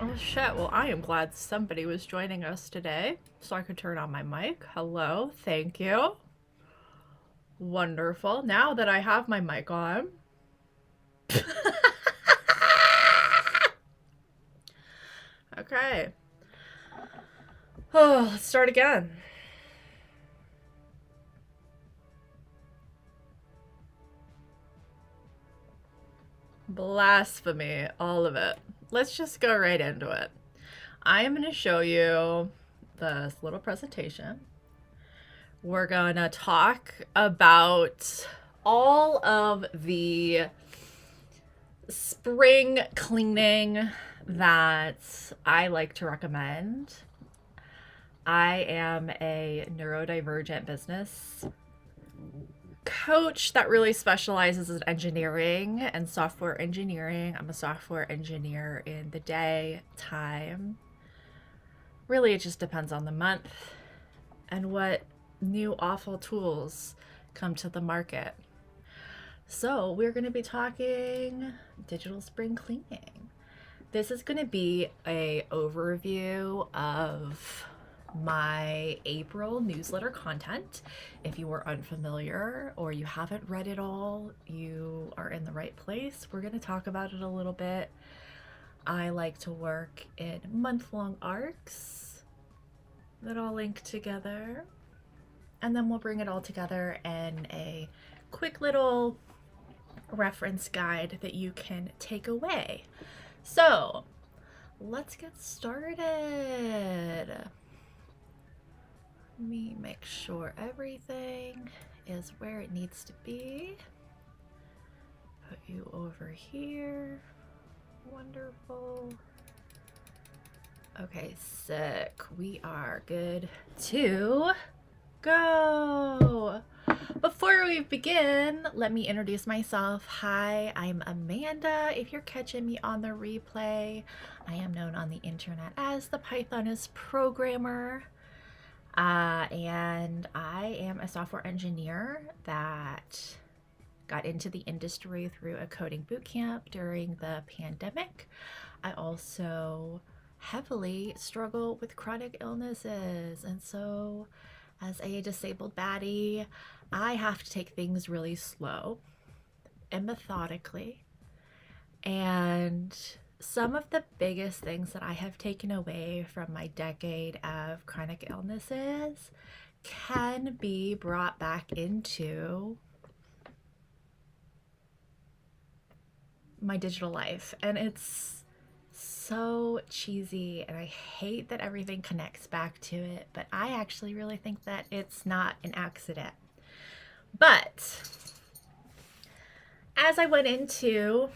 Oh shit, well I am glad somebody was joining us today so I could turn on my mic. Hello, thank you. Wonderful. Now that I have my mic on. Okay. Oh, let's start again. Blasphemy, all of it. Let's just go right into it. I am going to show you this little presentation. We're going to talk about all of the spring cleaning that I like to recommend. I am a neurodivergent business coach that really specializes in engineering and software engineering. I'm a software engineer in the daytime. Really, it just depends on the month and what new awful tools come to the market. So we're going to be talking digital spring cleaning. This is going to be a overview of my April newsletter content. If you are unfamiliar or you haven't read it all, you are in the right place. We're going to talk about it a little bit. I like to work in month-long arcs that all link together, and then we'll bring it all together in a quick little reference guide that you can take away. So let's get started. Let me make sure everything is where it needs to be. Put you over here. Wonderful. Okay, sick. We are good to go. Before we begin, let me introduce myself. Hi, I'm Amanda. If you're catching me on the replay, I am known on the internet as the Pythonist programmer. And I am a software engineer that got into the industry through a coding boot camp during the pandemic. I also heavily struggle with chronic illnesses, and so as a disabled baddie, I have to take things really slow and methodically. And some of the biggest things that I have taken away from my decade of chronic illnesses can be brought back into my digital life. And it's so cheesy, and I hate that everything connects back to it, but I actually really think that it's not an accident. But as I went into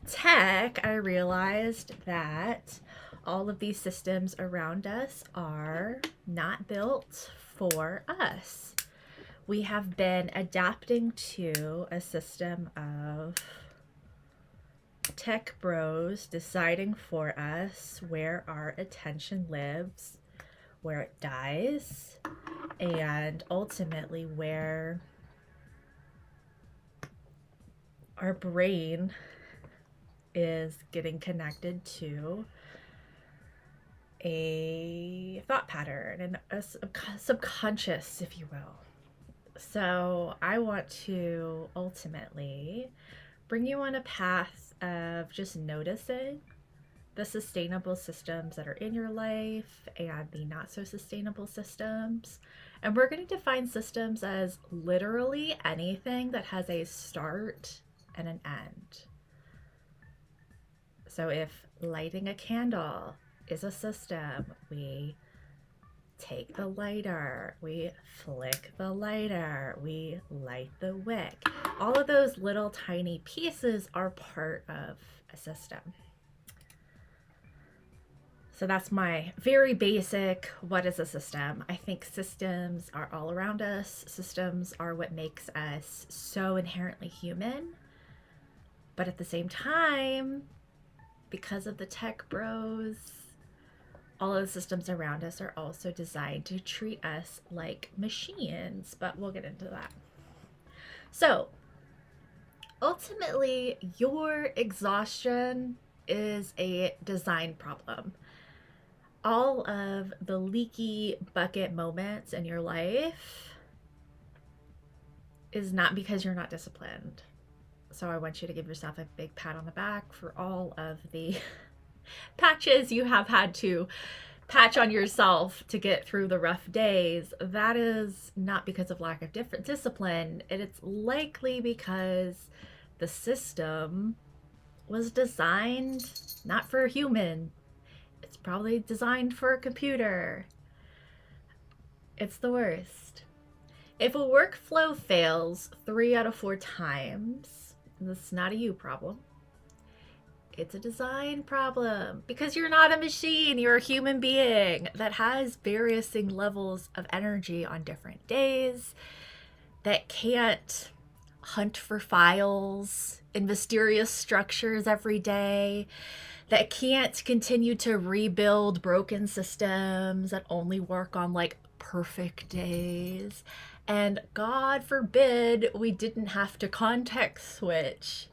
tech, I realized that all of these systems around us are not built for us. We have been adapting to a system of tech bros deciding for us where our attention lives, where it dies, and ultimately where our brain is getting connected to a thought pattern and a subconscious, if you will. So I want to ultimately bring you on a path of just noticing the sustainable systems that are in your life and the not so sustainable systems. And we're going to define systems as literally anything that has a start and an end. So if lighting a candle is a system, we take the lighter, we flick the lighter, we light the wick. All of those little tiny pieces are part of a system. So that's my very basic, what is a system? I think systems are all around us. Systems are what makes us so inherently human. But at the same time, because of the tech bros, all of the systems around us are also designed to treat us like machines, but we'll get into that. So ultimately, your exhaustion is a design problem. All of the leaky bucket moments in your life is not because you're not disciplined. So I want you to give yourself a big pat on the back for all of the patches you have had to patch on yourself to get through the rough days. That is not because of lack of discipline. It's likely because the system was designed not for a human. It's probably designed for a computer. It's the worst. If a workflow fails 3 out of 4 times, that's not a you problem. It's a design problem, because you're not a machine. You're a human being that has varying levels of energy on different days, that can't hunt for files in mysterious structures every day, that can't continue to rebuild broken systems that only work on like perfect days. And God forbid we didn't have to context switch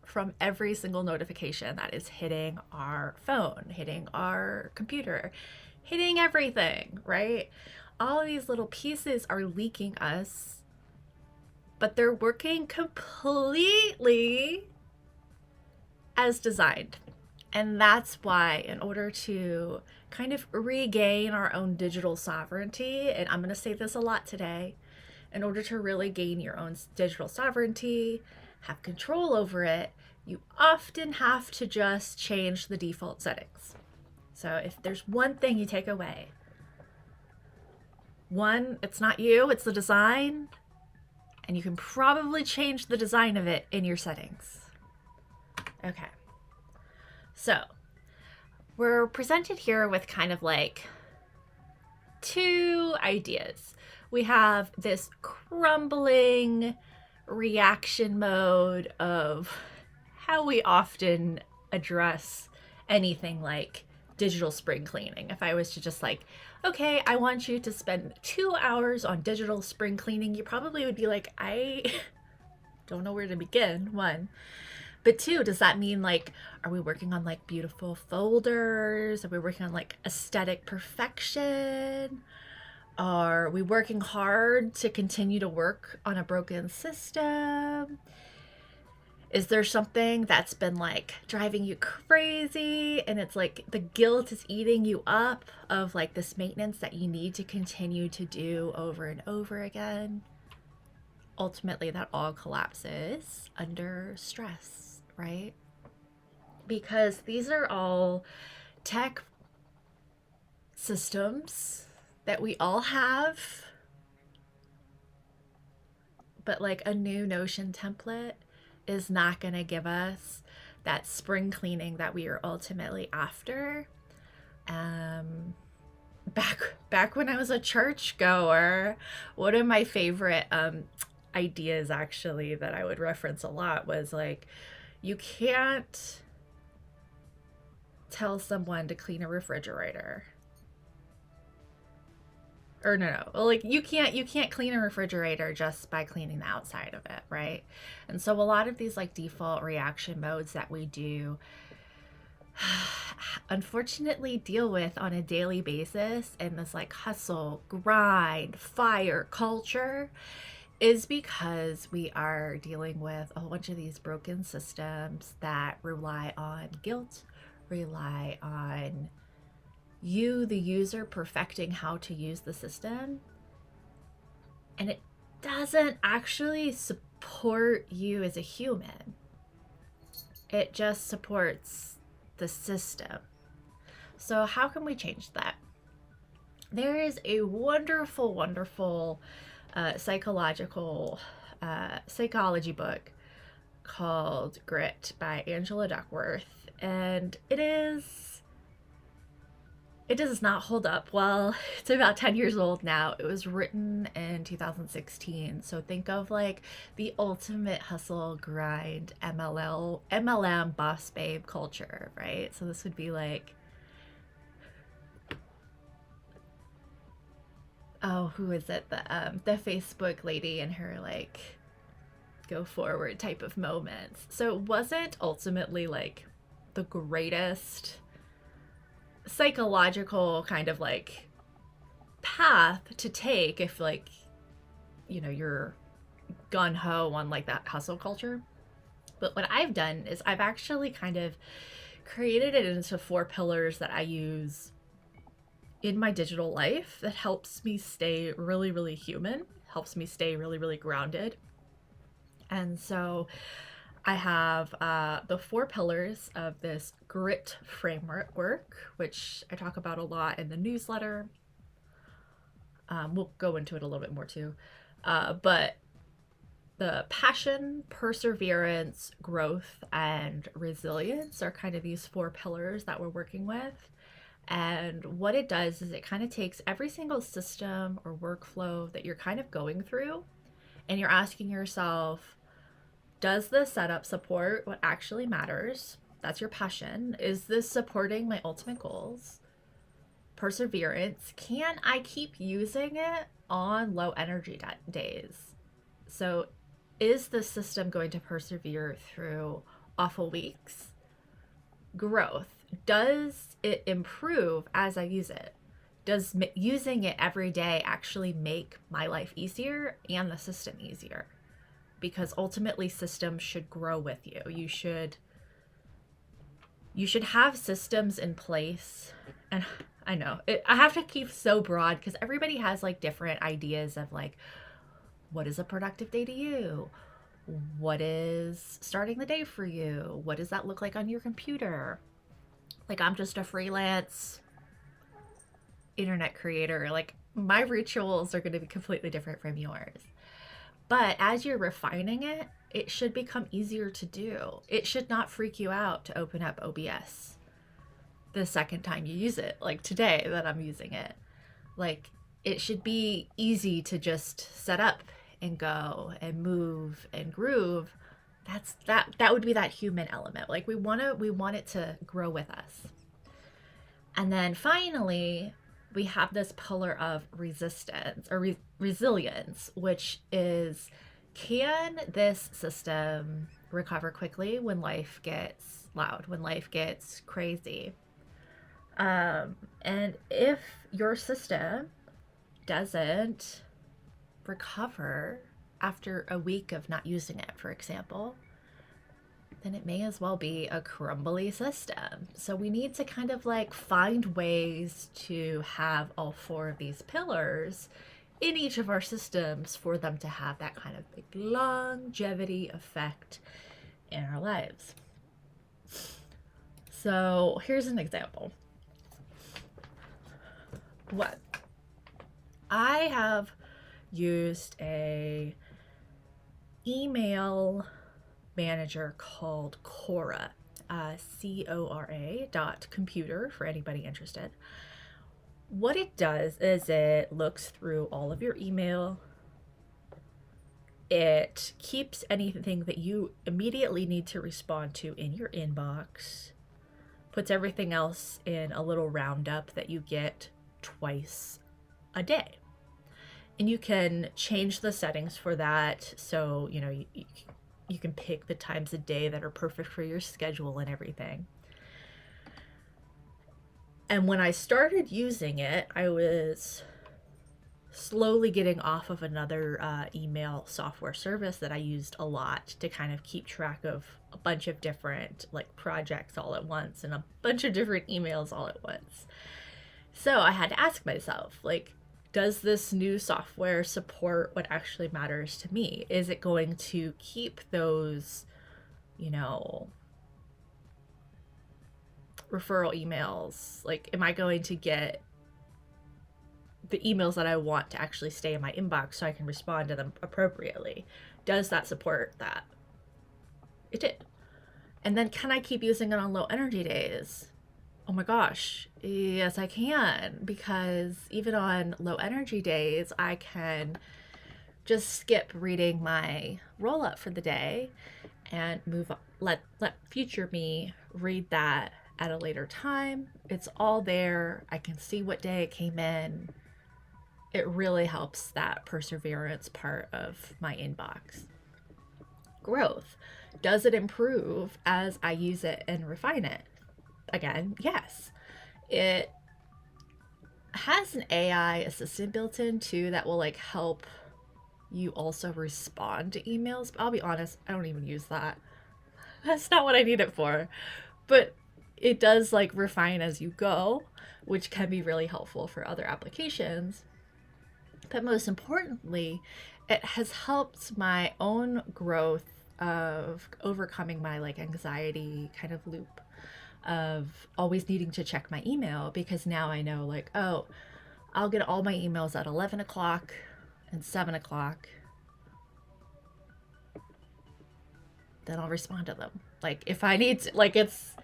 from every single notification that is hitting our phone, hitting our computer, hitting everything, right? All of these little pieces are leaking us, but they're working completely as designed. And that's why, in order to kind of regain our own digital sovereignty, and I'm going to say this a lot today, in order to really gain your own digital sovereignty, have control over it, you often have to just change the default settings. So if there's one thing you take away, one, it's not you, it's the design, and you can probably change the design of it in your settings. Okay. So we're presented here with kind of like 2 ideas. we have this crumbling reaction mode of how we often address anything like digital spring cleaning. If I was to just like, okay, I want you to spend 2 hours on digital spring cleaning, you probably would be like, I don't know where to begin. One. But two, does that mean like, are we working on like beautiful folders? Are we working on like aesthetic perfection? Are we working hard to continue to work on a broken system? Is there something that's been like driving you crazy and it's like the guilt is eating you up of like this maintenance that you need to continue to do over and over again? Ultimately, that all collapses under stress, right? Because these are all tech systems that we all have, but like a new Notion template is not going to give us that spring cleaning that we are ultimately after. Back when I was a church goer, one of my favorite ideas actually that I would reference a lot was like, you can't tell someone to clean a refrigerator. Or no, like you can't clean a refrigerator just by cleaning the outside of it, right? And so a lot of these like default reaction modes that we do unfortunately deal with on a daily basis in this like hustle, grind, fire culture is because we are dealing with a whole bunch of these broken systems that rely on guilt, rely on you, the user, perfecting how to use the system. And it doesn't actually support you as a human. It just supports the system. So how can we change that? There is a wonderful, wonderful psychology book called Grit by Angela Duckworth. And it does not hold up well. It's about 10 years old now. It was written in 2016. So think of like the ultimate hustle grind MLM boss babe culture, right? So this would be like, oh, who is it? The Facebook lady and her like go forward type of moments. So it wasn't ultimately like the greatest psychological kind of like path to take if like, you know, you're gun-ho on like that hustle culture. But what I've done is I've actually kind of created it into 4 pillars that I use in my digital life that helps me stay really, really human, helps me stay really, really grounded. And so I have the 4 pillars of this grit framework, which I talk about a lot in the newsletter. We'll go into it a little bit more too. But the passion, perseverance, growth, and resilience are kind of these 4 pillars that we're working with. And what it does is it kind of takes every single system or workflow that you're kind of going through, and you're asking yourself, does this setup support what actually matters? That's your passion. Is this supporting my ultimate goals? Perseverance. Can I keep using it on low energy days? So is the system going to persevere through awful weeks? Growth. Does it improve as I use it? Does using it every day actually make my life easier and the system easier? Because ultimately systems should grow with you. You should have systems in place. And I know I have to keep so broad because everybody has like different ideas of like, what is a productive day to you? What is starting the day for you? What does that look like on your computer? Like, I'm just a freelance internet creator. Like, my rituals are going to be completely different from yours. But as you're refining it, it should become easier to do. It should not freak you out to open up OBS the second time you use it, like today that I'm using it. Like, it should be easy to just set up and go and move and groove. That would be that human element. Like we want it to grow with us. And then finally, we have this pillar of resistance or resilience, which is, can this system recover quickly when life gets loud, when life gets crazy? And if your system doesn't recover after a week of not using it, for example, then it may as well be a crumbly system. So we need to kind of like find ways to have all four of these pillars in each of our systems for them to have that kind of big longevity effect in our lives. So here's an example. What I have used a email manager called Cora, Cora.computer for anybody interested. What it does is it looks through all of your email. It keeps anything that you immediately need to respond to in your inbox, puts everything else in a little roundup that you get twice a day. And you can change the settings for that. So, you know, you can pick the times a day that are perfect for your schedule and everything. And when I started using it, I was slowly getting off of another email software service that I used a lot to kind of keep track of a bunch of different like projects all at once and a bunch of different emails all at once. So I had to ask myself, like, does this new software support what actually matters to me? Is it going to keep those, you know, referral emails? Like, am I going to get the emails that I want to actually stay in my inbox so I can respond to them appropriately? Does that support that? It did. And then can I keep using it on low energy days? Oh my gosh, yes I can, because even on low energy days, I can just skip reading my roll up for the day and move on. Let future me read that at a later time. It's all there. I can see what day it came in. It really helps that perseverance part of my inbox. Growth. Does it improve as I use it and refine it? Again, yes. It has an AI assistant built in too that will like help you also respond to emails. But I'll be honest, I don't even use that. That's not what I need it for. But it does like refine as you go, which can be really helpful for other applications. But most importantly, it has helped my own growth of overcoming my like anxiety kind of loop of always needing to check my email, because now I know like, oh, I'll get all my emails at 11 o'clock and 7 o'clock. Then I'll respond to them. Like if I need to, like it's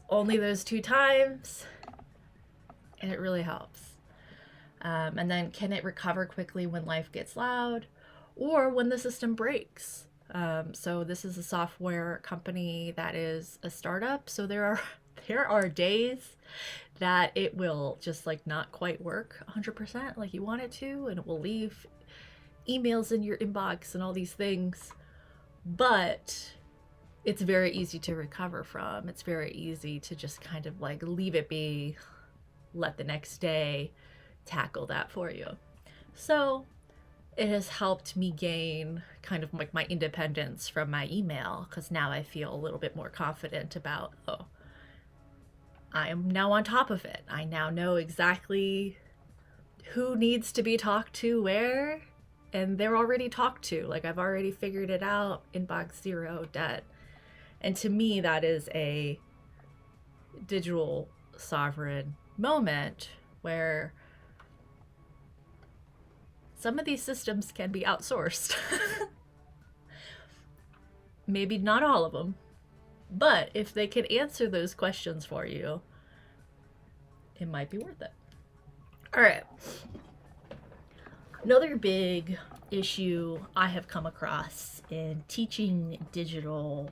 only those 2 times, and it really helps. And then can it recover quickly when life gets loud or when the system breaks? So this is a software company that is a startup. So there are days that it will just like not quite work 100% like you want it to, and it will leave emails in your inbox and all these things. But it's very easy to recover from. It's very easy to just kind of like leave it be, let the next day tackle that for you. So it has helped me gain kind of like my independence from my email, because now I feel a little bit more confident about, oh, I am now on top of it. I now know exactly who needs to be talked to where, and they're already talked to. Like I've already figured it out. Inbox 0, dead. And to me, that is a digital sovereign moment where some of these systems can be outsourced. Maybe not all of them, but if they can answer those questions for you, it might be worth it. All right. Another big issue I have come across in teaching digital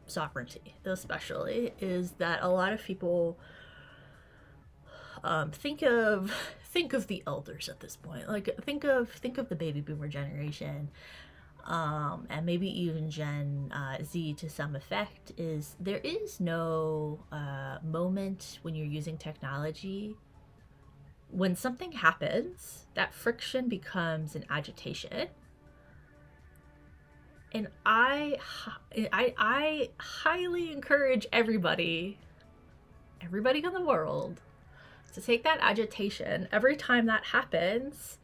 sovereignty, especially, is that a lot of people think of the elders at this point. Like think of the baby boomer generation, and maybe even Gen Z to some effect. Is there is no moment when you're using technology when something happens that friction becomes an agitation. And I highly encourage everybody in the world to take that agitation every time that happens.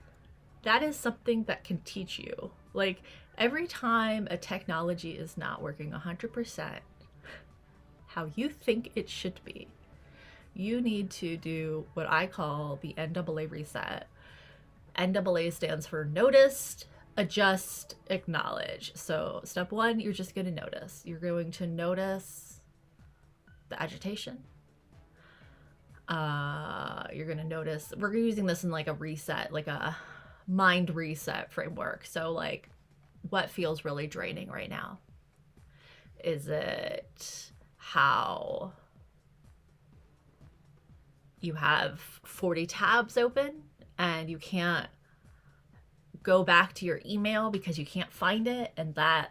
That is something that can teach you. Like every time a technology is not working 100% how you think it should be, you need to do what I call the NAA reset. NAA stands for noticed, adjust, acknowledge. So step one, you're just going to notice. You're going to notice the agitation. You're going to notice, we're using this in like a reset, like a mind reset framework. So like what feels really draining right now? Is it how you have 40 tabs open and you can't go back to your email because you can't find it, and that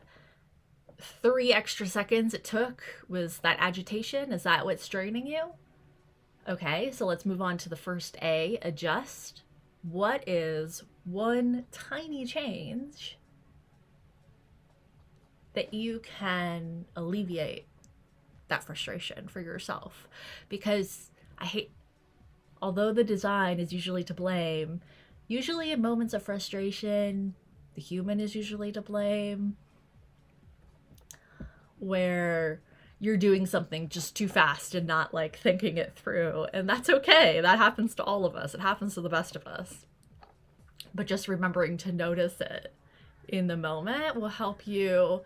3 extra seconds it took was that agitation? Is that what's draining you? Okay, so let's move on to the first A, adjust. What is one tiny change that you can alleviate that frustration for yourself? Because although the design is usually to blame, usually in moments of frustration, the human is usually to blame, where you're doing something just too fast and not like thinking it through. And that's okay. That happens to all of us. It happens to the best of us. But just remembering to notice it in the moment will help you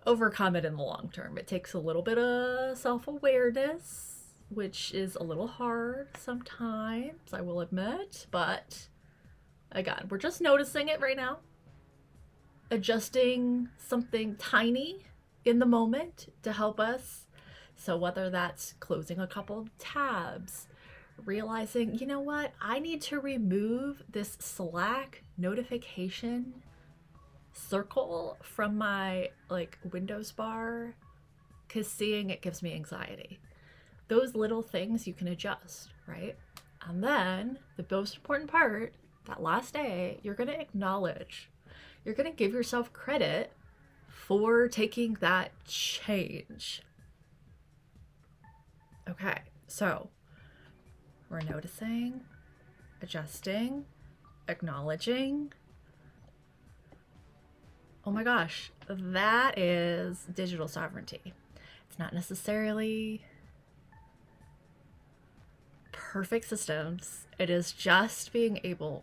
overcome it in the long term. It takes a little bit of self-awareness, which is a little hard sometimes, I will admit, but again, we're just noticing it right now, adjusting something tiny in the moment to help us. So whether that's closing a couple tabs, realizing, you know what, I need to remove this Slack notification circle from my like Windows bar because seeing it gives me anxiety. Those little things you can adjust, right? And then the most important part, that last A, you're going to acknowledge. You're going to give yourself credit for taking that change. Okay, so we're noticing, adjusting, acknowledging. Oh my gosh, that is digital sovereignty. It's not necessarily perfect systems. It is just being able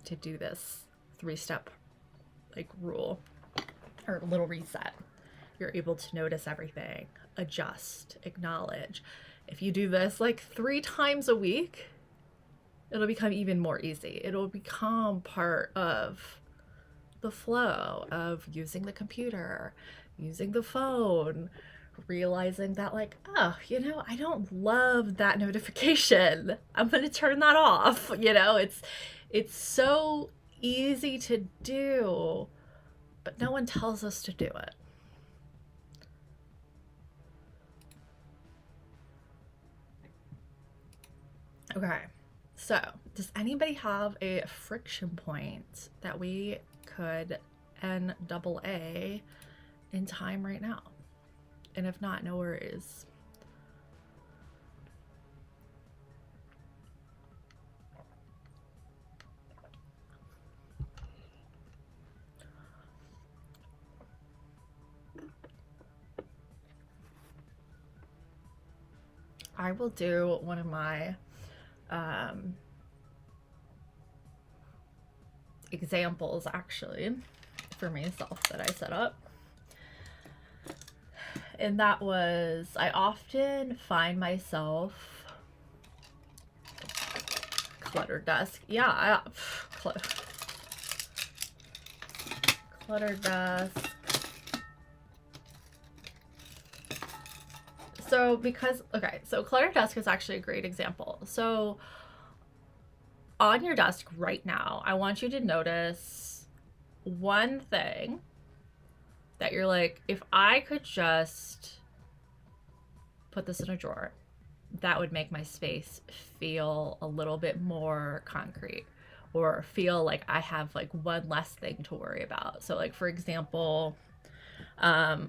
to do this 3-step like rule or little reset. You're able to notice everything, adjust, acknowledge. If you do this like 3 times a week, it'll become even more easy. It'll become part of the flow of using the computer, using the phone, realizing that like, oh, you know, I don't love that notification. I'm going to turn that off. You know, it's so easy to do, but no one tells us to do it. Okay, so does anybody have a friction point that we could NAA in time right now? And if not, no worries. I will do one of my examples actually for myself that I set up. And that was, I often find myself cluttered desk. Yeah, Cluttered desk. So so cluttered desk is actually a great example. So on your desk right now, I want you to notice one thing that you're like, if I could just put this in a drawer, that would make my space feel a little bit more concrete, or feel like I have like one less thing to worry about. So like, for example,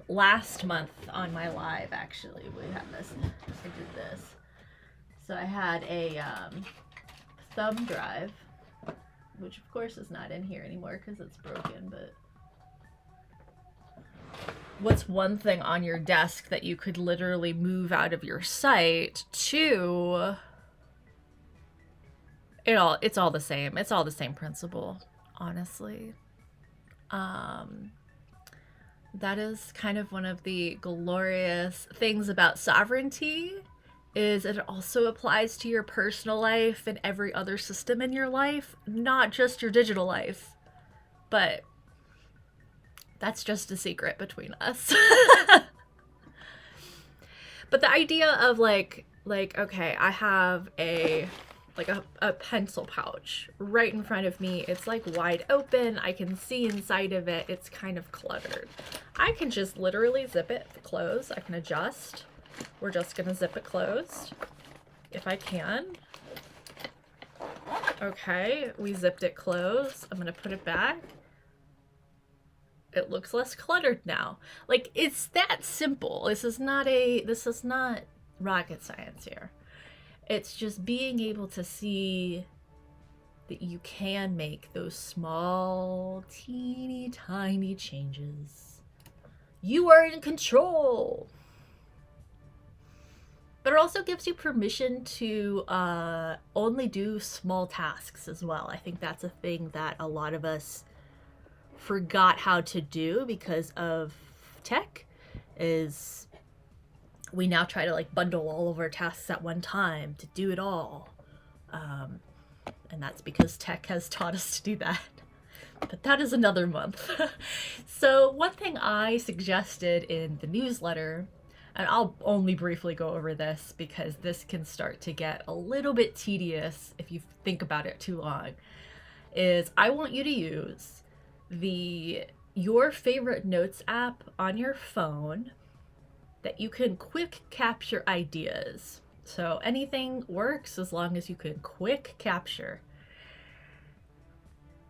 last month on my live, actually, we had this, I did this. So I had a thumb drive, which of course is not in here anymore because it's broken, but what's one thing on your desk that you could literally move out of your sight to it's all the same. It's all the same principle, honestly. That is kind of one of the glorious things about sovereignty, is it also applies to your personal life and every other system in your life, not just your digital life. But that's just a secret between us. But the idea of like, okay, I have a pencil pouch right in front of me. It's like wide open. I can see inside of it. It's kind of cluttered. I can just literally zip it closed. I can adjust. We're just gonna zip it closed if I can. Okay, we zipped it closed. I'm gonna put it back. It looks less cluttered now. Like, it's that simple. This is not rocket science here. It's just being able to see that you can make those small, teeny tiny changes. You are in control. But it also gives you permission to only do small tasks as well. I think that's a thing that a lot of us forgot how to do because of tech, is we now try to like bundle all of our tasks at one time to do it all. And that's because tech has taught us to do that. But that is another month. So one thing I suggested in the newsletter, and I'll only briefly go over this because this can start to get a little bit tedious if you think about it too long, is I want you to use your favorite notes app on your phone that you can quick capture ideas. So anything works as long as you can quick capture.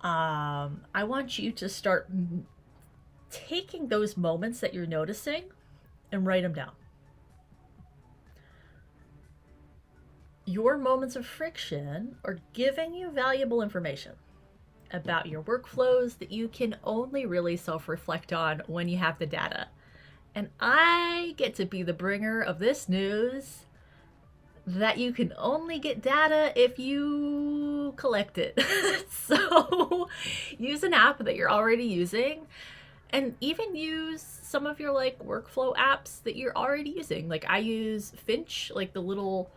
I want you to start taking those moments that you're noticing and write them down. Your moments of friction are giving you valuable information about your workflows that you can only really self-reflect on when you have the data. And I get to be the bringer of this news that you can only get data if you collect it. So use an app that you're already using, and even use some of your like workflow apps that you're already using. Like I use Finch, like the little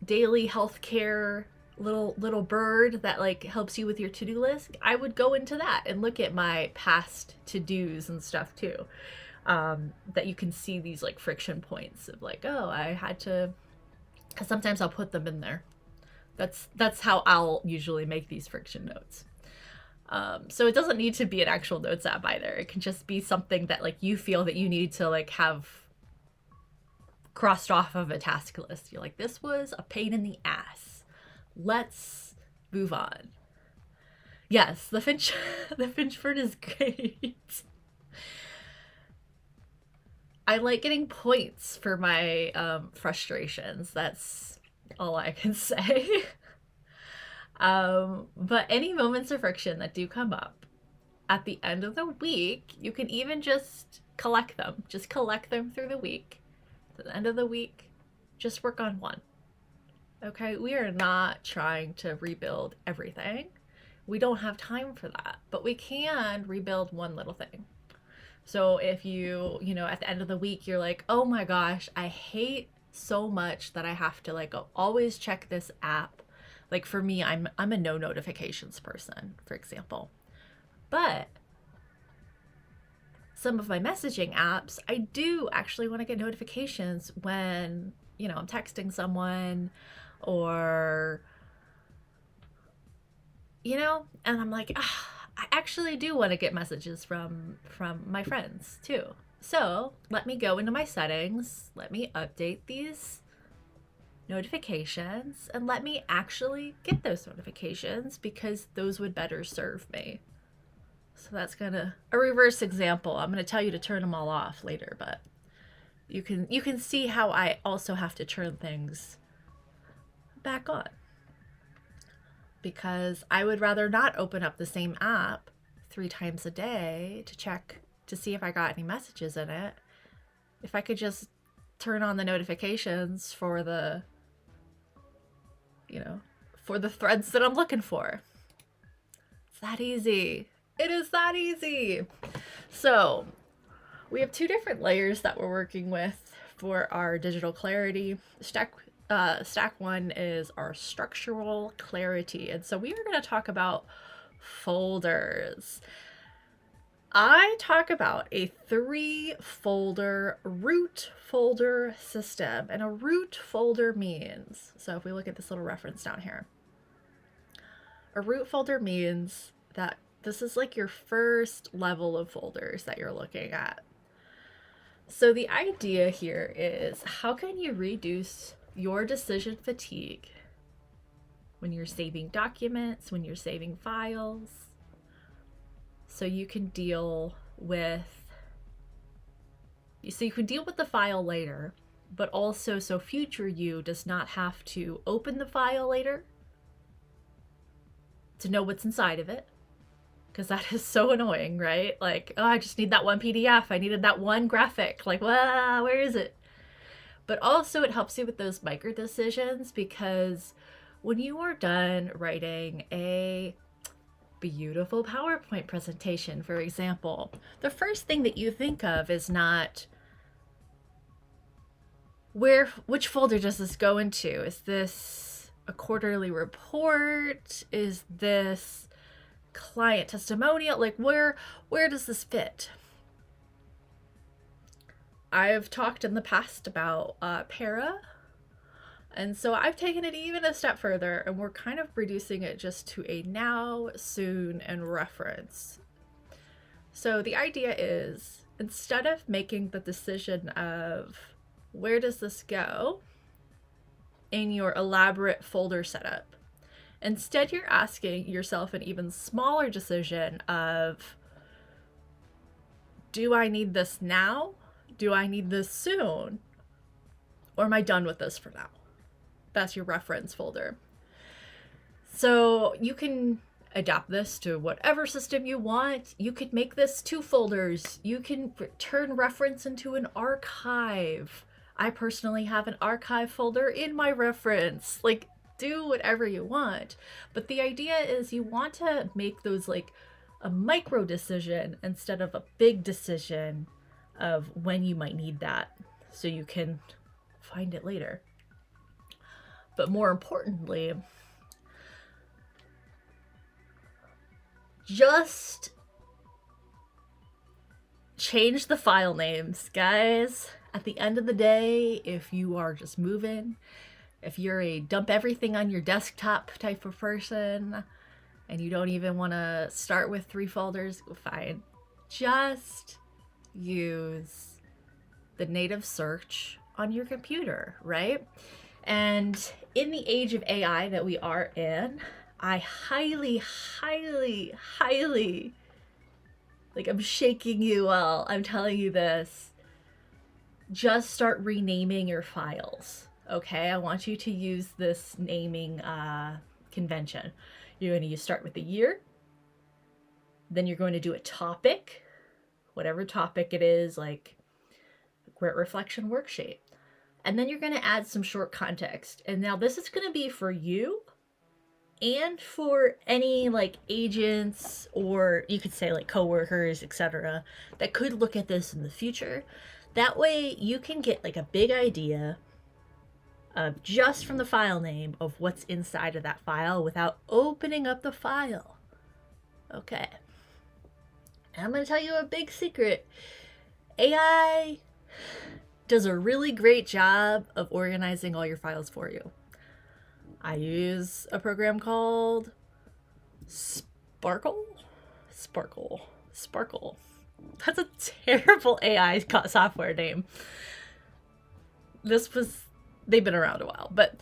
daily healthcare little bird that like helps you with your to-do list. I would go into that and look at my past to-dos and stuff too. That you can see these like friction points of like, oh, I had to, because sometimes I'll put them in there. That's how I'll usually make these friction notes. So it doesn't need to be an actual notes app either. It can just be something that like you feel that you need to like have crossed off of a task list. You're like, this was a pain in the ass. Let's move on. Yes, the Finchford is great. I like getting points for my frustrations. That's all I can say. But any moments of friction that do come up at the end of the week, you can even just collect them. Just collect them through the week. At the end of the week, just work on one. Okay, we are not trying to rebuild everything. We don't have time for that, but we can rebuild one little thing. So if you at the end of the week, you're like, oh my gosh, I hate so much that I have to like always check this app. Like for me, I'm a no notifications person, for example. But some of my messaging apps, I do actually want to get notifications when, I'm texting someone or, and I'm like, I actually do want to get messages from my friends too. So let me go into my settings, let me update these notifications, and let me actually get those notifications because those would better serve me. So that's kind of a reverse example. I'm going to tell you to turn them all off later, but you can see how I also have to turn things back on, because I would rather not open up the same app 3 times a day to check to see if I got any messages in it. If I could just turn on the notifications for the threads that I'm looking for. It's that easy. It is that easy. So we have 2 different layers that we're working with for our digital clarity. Stack 1 is our structural clarity. And so we are going to talk about folders. I talk about a 3-folder root folder system. And a root folder means, so if we look at this little reference down here, a root folder means that this is like your first level of folders that you're looking at. So the idea here is, how can you reduce your decision fatigue when you're saving documents, when you're saving files, so you can deal with the file later, but also so future you does not have to open the file later to know what's inside of it. Because that is so annoying, right? Like, oh, I just need that one PDF. I needed that one graphic. Like, well, where is it? But also it helps you with those micro decisions, because when you are done writing a beautiful PowerPoint presentation, for example, the first thing that you think of is not which folder does this go into? Is this a quarterly report? Is this client testimonial? Like, where does this fit? I've talked in the past about para, and so I've taken it even a step further, and we're kind of reducing it just to a now, soon, and reference. So the idea is, instead of making the decision of where does this go in your elaborate folder setup, instead you're asking yourself an even smaller decision of, do I need this now? Do I need this soon? Or am I done with this for now? That's your reference folder. So you can adapt this to whatever system you want. You could make this 2 folders. You can turn reference into an archive. I personally have an archive folder in my reference. Like, do whatever you want. But the idea is you want to make those like a micro decision instead of a big decision of when you might need that, so you can find it later. But more importantly, just change the file names, guys. At the end of the day, if you are just moving, if you're a dump everything on your desktop type of person and you don't even want to start with 3 folders, fine. Just use the native search on your computer, right? And in the age of AI that we are in, I highly, highly, highly, like, I'm shaking you all, I'm telling you this, just start renaming your files, okay? I want you to use this naming convention. You're going to start with the year, then you're going to do a topic, whatever topic it is, like Great Reflection Worksheet. And then you're going to add some short context. And now this is going to be for you and for any like agents, or you could say like coworkers, etc., that could look at this in the future. That way you can get like a big idea of just from the file name of what's inside of that file without opening up the file. Okay. And I'm going to tell you a big secret. AI does a really great job of organizing all your files for you. I use a program called Sparkle. Sparkle. That's a terrible AI software name. They've been around a while, but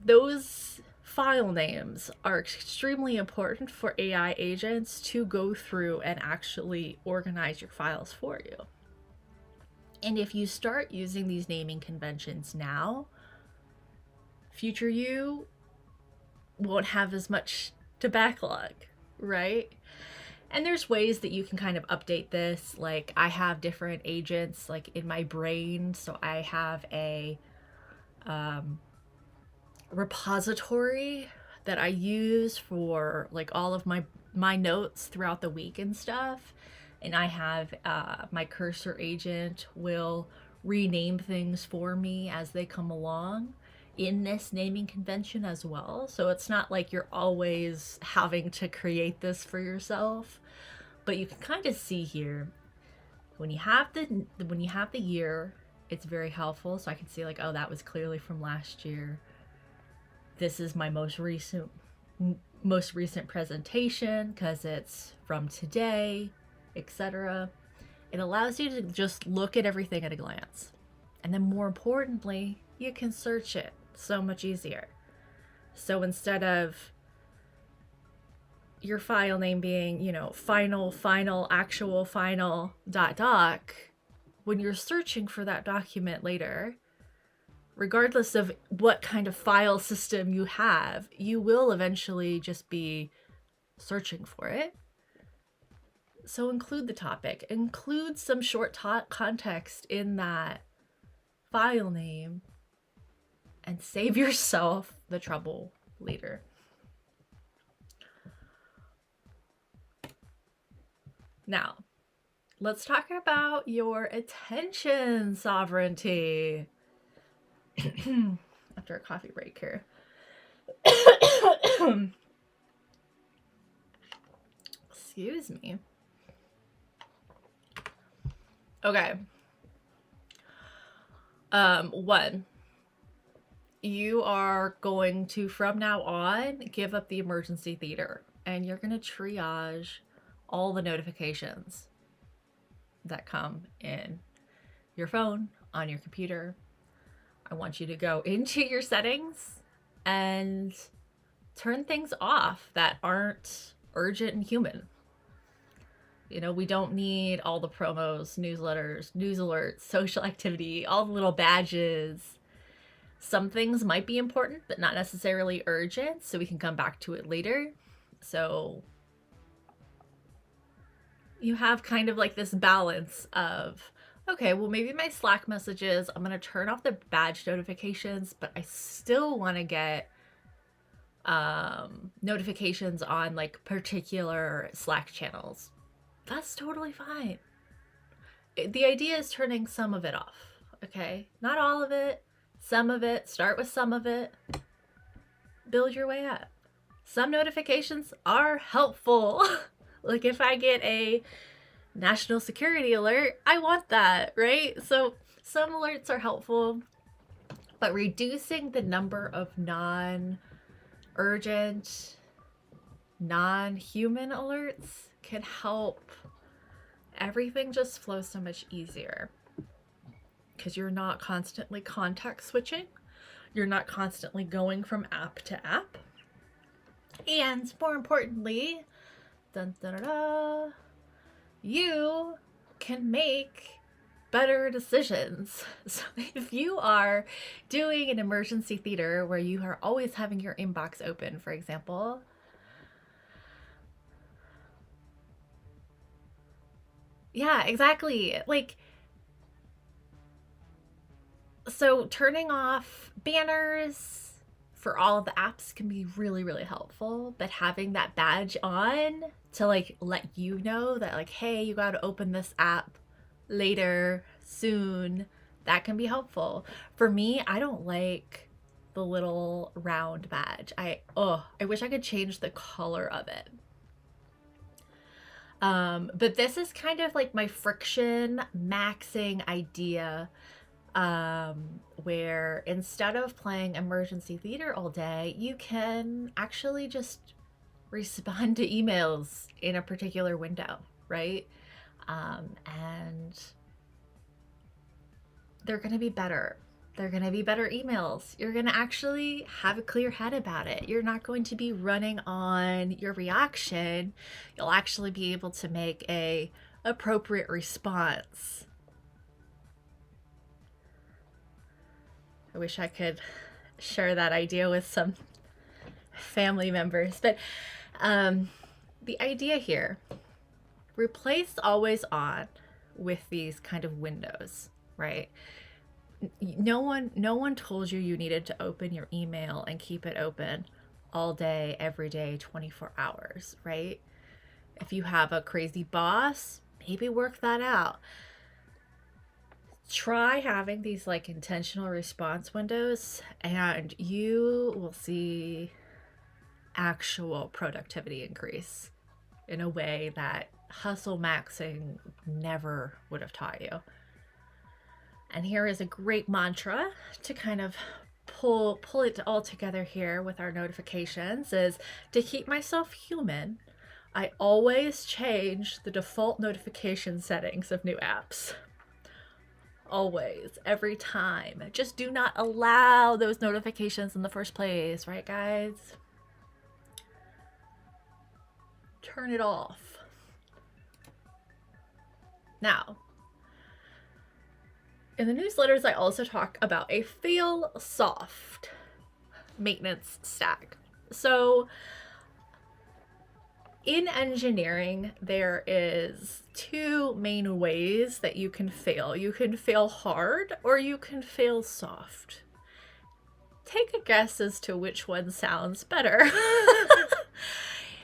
those file names are extremely important for AI agents to go through and actually organize your files for you. And if you start using these naming conventions now, future you won't have as much to backlog, right? And there's ways that you can kind of update this. Like I have different agents like in my brain. So I have a repository that I use for like all of my notes throughout the week and stuff. And I have my cursor agent will rename things for me as they come along in this naming convention as well. So it's not like you're always having to create this for yourself, but you can kind of see here when you have the year, it's very helpful. So I can see like, oh, that was clearly from last year. This is my most recent presentation because it's from today, etc. It allows you to just look at everything at a glance. And then more importantly, you can search it so much easier. So instead of your file name being, final, actual final .doc, when you're searching for that document later, regardless of what kind of file system you have, you will eventually just be searching for it. So include the topic, include some short context in that file name, and save yourself the trouble later. Now, let's talk about your attention sovereignty. After a coffee break here. Excuse me. Okay. One, you are going to, from now on, give up the emergency theater, and you're going to triage all the notifications that come in your phone, on your computer. I want you to go into your settings and turn things off that aren't urgent and human. We don't need all the promos, newsletters, news alerts, social activity, all the little badges. Some things might be important, but not necessarily urgent, so we can come back to it later. So you have kind of like this balance of, okay, well, maybe my Slack messages, I'm going to turn off the badge notifications, but I still want to get notifications on like particular Slack channels. That's totally fine. The idea is turning some of it off, okay? Not all of it, some of it. Start with some of it. Build your way up. Some notifications are helpful. Like if I get a national security alert, I want that, right? So some alerts are helpful, but reducing the number of non-urgent, non-human alerts can help everything just flow so much easier because you're not constantly context switching. You're not constantly going from app to app. And more importantly, you can make better decisions. So if you are doing an emergency theater where you are always having your inbox open, for example, yeah, exactly. Like, so turning off banners for all of the apps can be really, really helpful, but having that badge on to like let you know that like, hey, you got to open this app later, soon, that can be helpful. For me, I don't like the little round badge. I wish I could change the color of it. But this is kind of like my friction maxing idea, where instead of playing emergency theater all day, you can actually just respond to emails in a particular window, right? And they're going to be better. They're going to be better emails. You're going to actually have a clear head about it. You're not going to be running on your reaction. You'll actually be able to make a appropriate response. I wish I could share that idea with some family members, but the idea here, replace always on with these kind of windows, right? No one told you needed to open your email and keep it open all day, every day, 24 hours, right? If you have a crazy boss, maybe work that out. Try having these like intentional response windows, and you will see actual productivity increase in a way that hustle maxing never would have taught you. And here is a great mantra to kind of pull it all together here with our notifications, is to keep myself human, I always change the default notification settings of new apps. Always, every time. Just do not allow those notifications in the first place, right, guys? Turn it off. Now, in the newsletters, I also talk about a fail soft maintenance stack. So in engineering, there is two main ways that you can fail. You can fail hard or you can fail soft. Take a guess as to which one sounds better.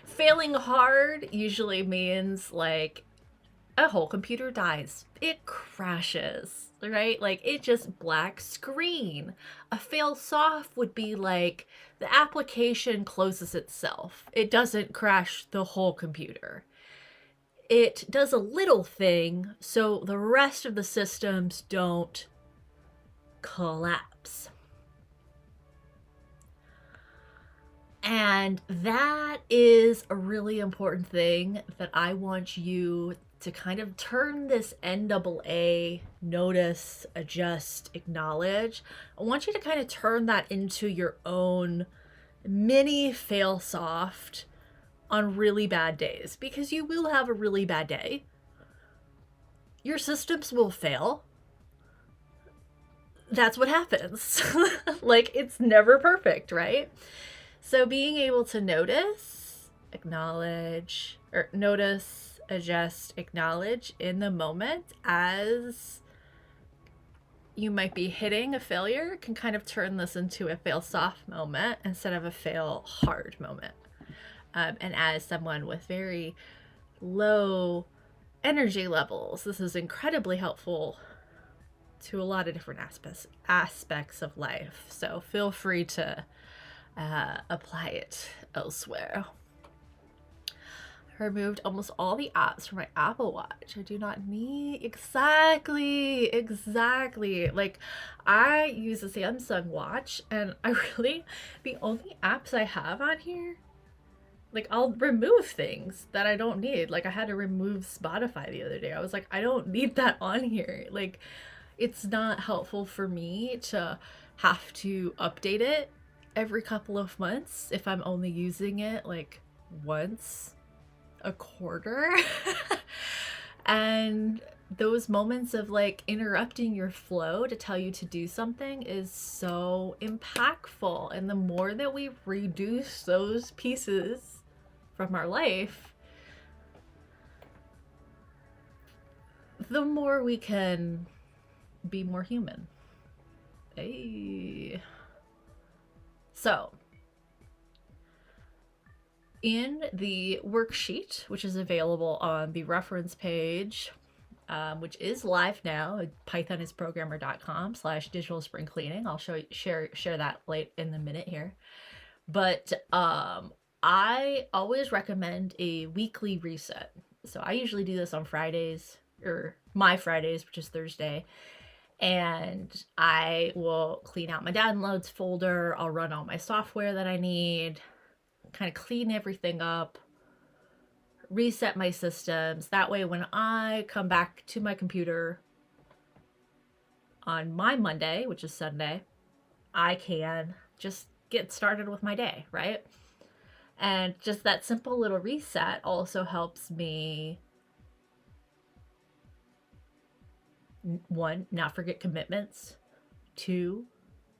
Failing hard usually means like a whole computer dies. It crashes, right? Like it just black screen. A fail soft would be like the application closes itself. It doesn't crash the whole computer. It does a little thing so the rest of the systems don't collapse. And that is a really important thing that I want you to kind of turn this NAA, notice, adjust, acknowledge. I want you to kind of turn that into your own mini fail soft on really bad days, because you will have a really bad day. Your systems will fail. That's what happens. Like, it's never perfect, right? So being able to notice, acknowledge, or notice, adjust, acknowledge in the moment as you might be hitting a failure can kind of turn this into a fail soft moment instead of a fail hard moment. And as someone with very low energy levels, this is incredibly helpful to a lot of different aspects of life. So feel free to apply it elsewhere. I removed almost all the apps from my Apple Watch. I do not need exactly. Like, I use a Samsung watch, and I really, the only apps I have on here, like, I'll remove things that I don't need. Like, I had to remove Spotify the other day. I was like, I don't need that on here. Like, it's not helpful for me to have to update it every couple of months if I'm only using it like once a quarter. And those moments of like interrupting your flow to tell you to do something is so impactful. And the more that we reduce those pieces from our life, the more we can be more human. Hey. So, in the worksheet, which is available on the reference page, which is live now at pythonisprogrammer.com/digital spring cleaning. I'll share that late in the minute here. But I always recommend a weekly reset. So I usually do this on Fridays, or my Fridays, which is Thursday. And I will clean out my downloads folder. I'll run all my software that I need, kind of clean everything up, reset my systems. That way, when I come back to my computer on my Monday, which is Sunday, I can just get started with my day, right? And just that simple little reset also helps me, one, not forget commitments. Two,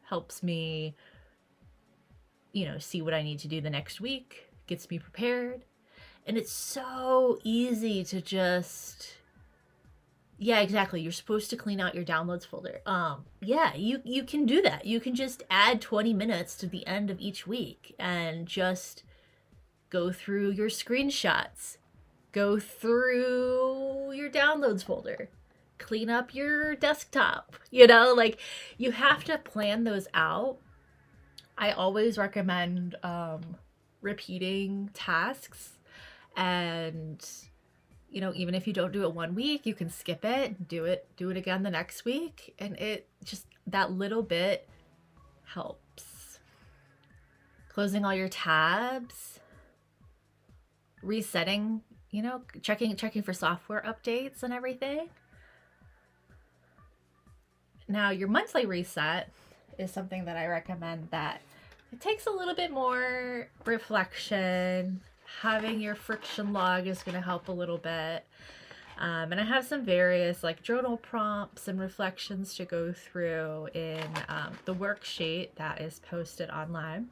helps me, see what I need to do the next week, gets me prepared. And it's so easy to just, yeah, exactly. You're supposed to clean out your downloads folder. Yeah, you can do that. You can just add 20 minutes to the end of each week and just go through your screenshots, go through your downloads folder, clean up your desktop. Like, you have to plan those out. I always recommend repeating tasks, and even if you don't do it one week, you can skip it, do it again the next week, and it just, that little bit helps. Closing all your tabs, resetting, checking for software updates and everything. Now, your monthly reset is something that I recommend that it takes a little bit more reflection. Having your friction log is going to help a little bit. And I have some various journal prompts and reflections to go through in the worksheet that is posted online.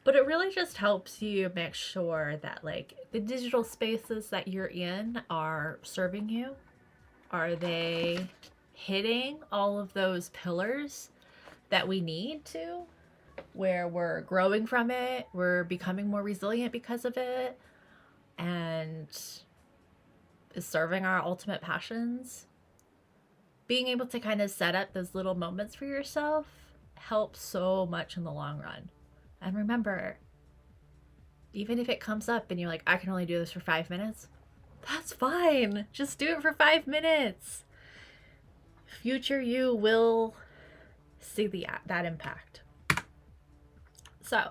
But it really just helps you make sure that the digital spaces that you're in are serving you. Are they hitting all of those pillars that we need to, where we're growing from it, we're becoming more resilient because of it, and is serving our ultimate passions? Being able to kind of set up those little moments for yourself helps so much in the long run. And remember, even if it comes up and you're like, I can only do this for 5 minutes, that's fine. Just do it for 5 minutes. Future you will see that impact. So,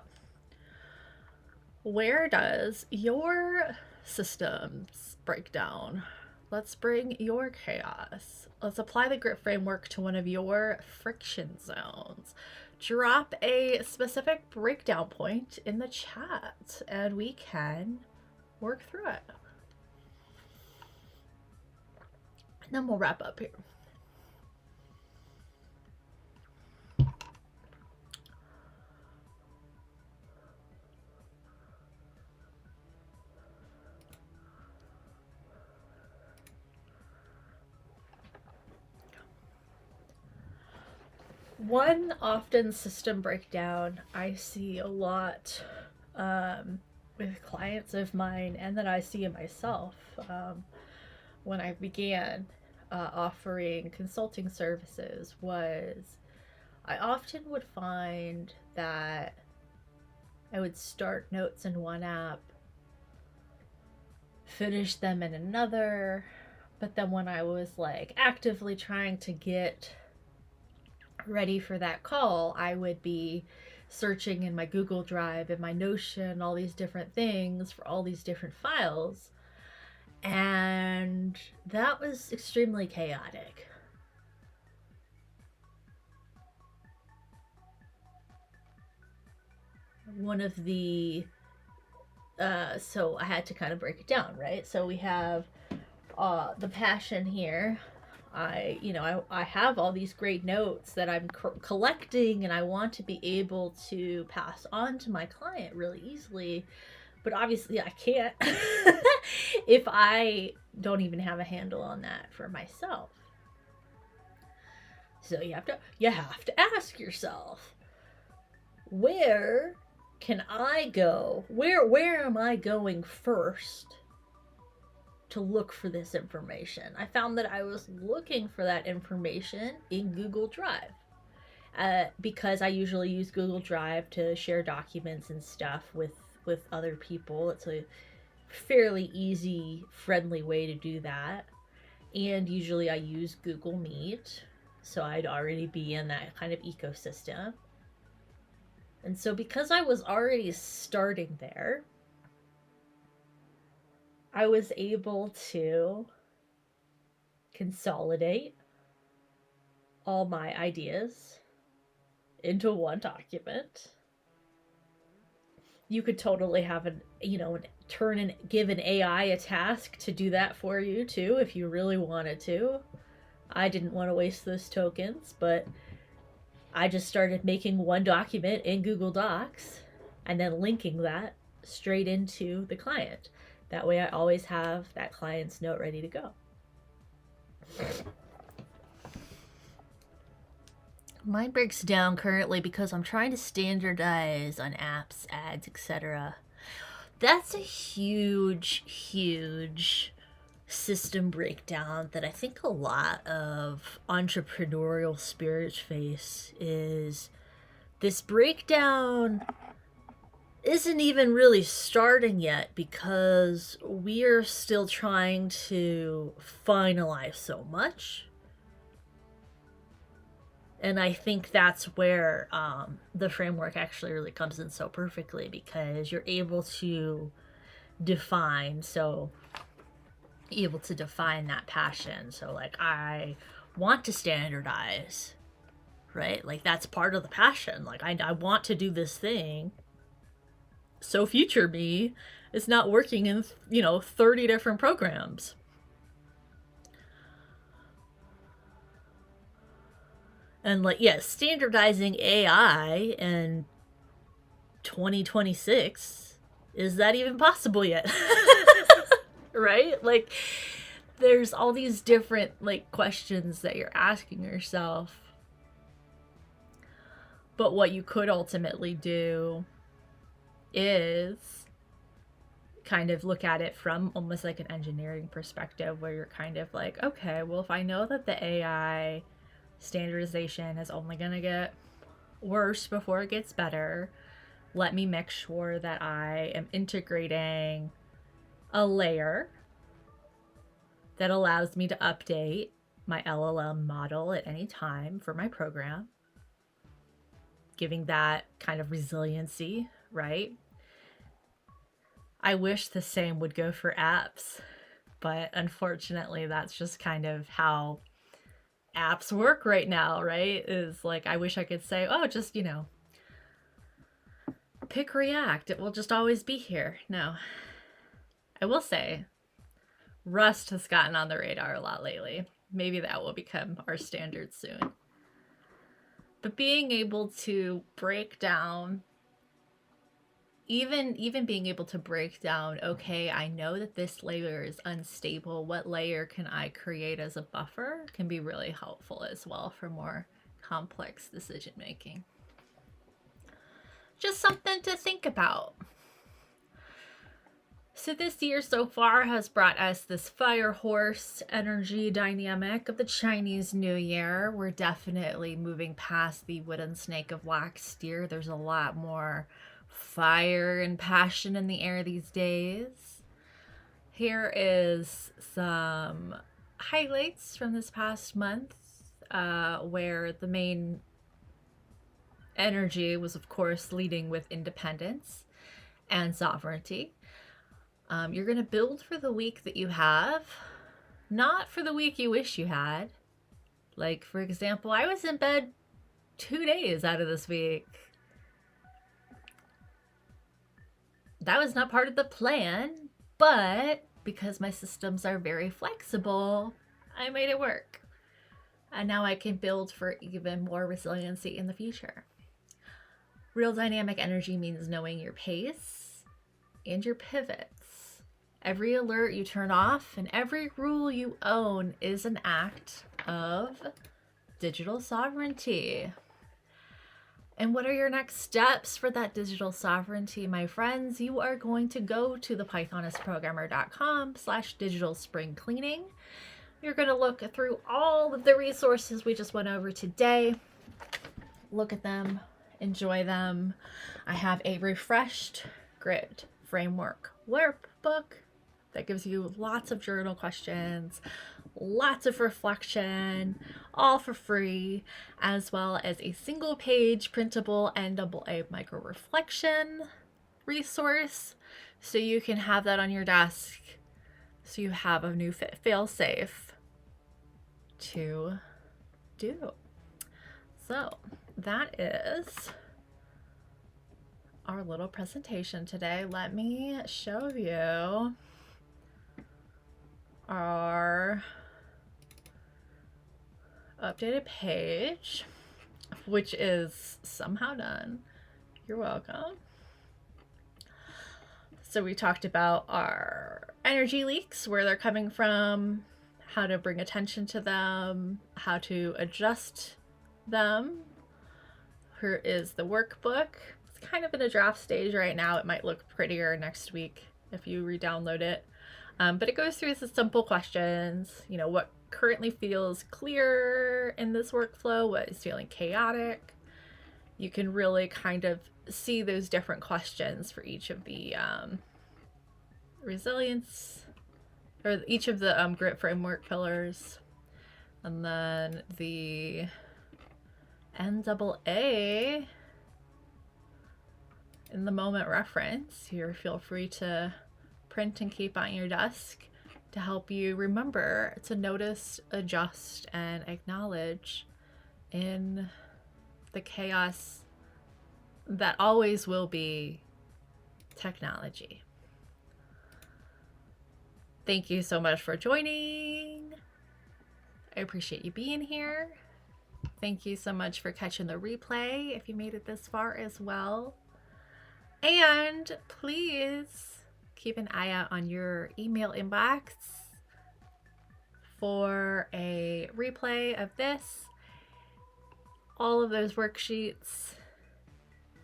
where does your systems break down? Let's bring your chaos. Let's apply the grit framework to one of your friction zones. Drop a specific breakdown point in the chat and we can work through it. And then we'll wrap up here. One often system breakdown I see a lot with clients of mine, and that I see in myself when I began offering consulting services, was I often would find that I would start notes in one app, finish them in another, but then when I was actively trying to get ready for that call, I would be searching in my Google Drive and my Notion, all these different things for all these different files. And that was extremely chaotic. One of the, so I had to kind of break it down, right? So we have the passion here. I have all these great notes that I'm collecting, and I want to be able to pass on to my client really easily, but obviously I can't if I don't even have a handle on that for myself. So you have to ask yourself, where can I go? Where am I going first to look for this information? I found that I was looking for that information in Google Drive because I usually use Google Drive to share documents and stuff with other people. It's a fairly easy, friendly way to do that. And usually I use Google Meet, so I'd already be in that kind of ecosystem. And so because I was already starting there, I was able to consolidate all my ideas into one document. You could totally have turn and give an AI a task to do that for you too if you really wanted to. I didn't want to waste those tokens, but I just started making one document in Google Docs and then linking that straight into the client. That way I always have that client's note ready to go. Mine breaks down currently because I'm trying to standardize on apps, ads, etc. That's a huge system breakdown that I think a lot of entrepreneurial spirits face. Is this breakdown isn't even really starting yet because we are still trying to finalize so much. And I think that's where the framework actually really comes in so perfectly, because you're able to define that passion. So like, I want to standardize, right? Like that's part of the passion. Like I want to do this thing, so future me is not working in 30 different programs. And like, yes, standardizing AI in 2026, is that even possible yet? Right? Like, there's all these different like questions that you're asking yourself. But what you could ultimately do is kind of look at it from almost like an engineering perspective, where you're kind of like, okay, well, if I know that the AI standardization is only going to get worse before it gets better, let me make sure that I am integrating a layer that allows me to update my LLM model at any time for my program, giving that kind of resiliency, right? I wish the same would go for apps, but unfortunately that's just kind of how apps work right now, right? Is like, I wish I could say, oh, just, pick React, it will just always be here. No. I will say, Rust has gotten on the radar a lot lately. Maybe that will become our standard soon. But being able to break down, even being able to break down, okay, I know that this layer is unstable, what layer can I create as a buffer, can be really helpful as well for more complex decision making. Just something to think about. So this year so far has brought us this fire horse energy dynamic of the Chinese New Year. We're definitely moving past the wooden snake of wax steer. There's a lot more fire and passion in the air these days. Here is some highlights from this past month, where the main energy was, of course, leading with independence and sovereignty. You're going to build for the week that you have, not for the week you wish you had. Like, for example, I was in bed 2 days out of this week. That was not part of the plan, but because my systems are very flexible, I made it work. And now I can build for even more resiliency in the future. Real dynamic energy means knowing your pace and your pivots. Every alert you turn off and every rule you own is an act of digital sovereignty. And what are your next steps for that digital sovereignty, my friends? You are going to go to thepythonistprogrammer.com/digital spring cleaning. You're going to look through all of the resources we just went over today. Look at them, enjoy them. I have a refreshed grid framework workbook that gives you lots of journal questions, lots of reflection, all for free, as well as a single page printable NAA micro reflection resource. So you can have that on your desk. So you have a new fail safe to do. So that is our little presentation today. Let me show you our updated page, which is somehow done. You're welcome. So we talked about our energy leaks, where they're coming from, how to bring attention to them, how to adjust them. Here is the workbook. It's kind of in a draft stage right now. It might look prettier next week if you re-download it. But it goes through the simple questions, you know, what currently feels clear in this workflow, what is feeling chaotic. You can really kind of see those different questions for each of the resilience, or each of the grit framework pillars. And then the NAA in the moment reference here, feel free to print and keep on your desk to help you remember to notice, adjust, and acknowledge in the chaos that always will be technology. Thank you so much for joining. I appreciate you being here. Thank you so much for catching the replay if you made it this far as well. And please keep an eye out on your email inbox for a replay of this, all of those worksheets,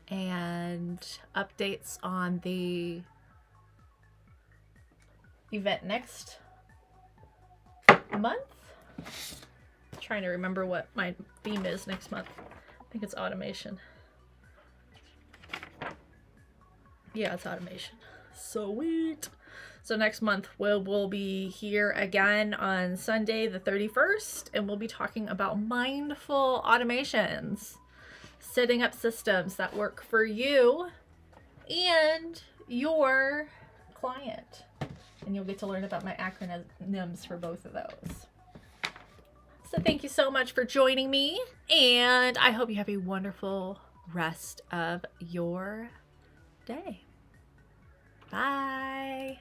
and updates on the event next month. I'm trying to remember what my theme is next month. I think it's automation. Yeah, it's automation. Sweet. So next month we'll be here again on Sunday the 31st, and we'll be talking about mindful automations, setting up systems that work for you and your client. And you'll get to learn about my acronyms for both of those. So thank you so much for joining me, and I hope you have a wonderful rest of your day. Bye.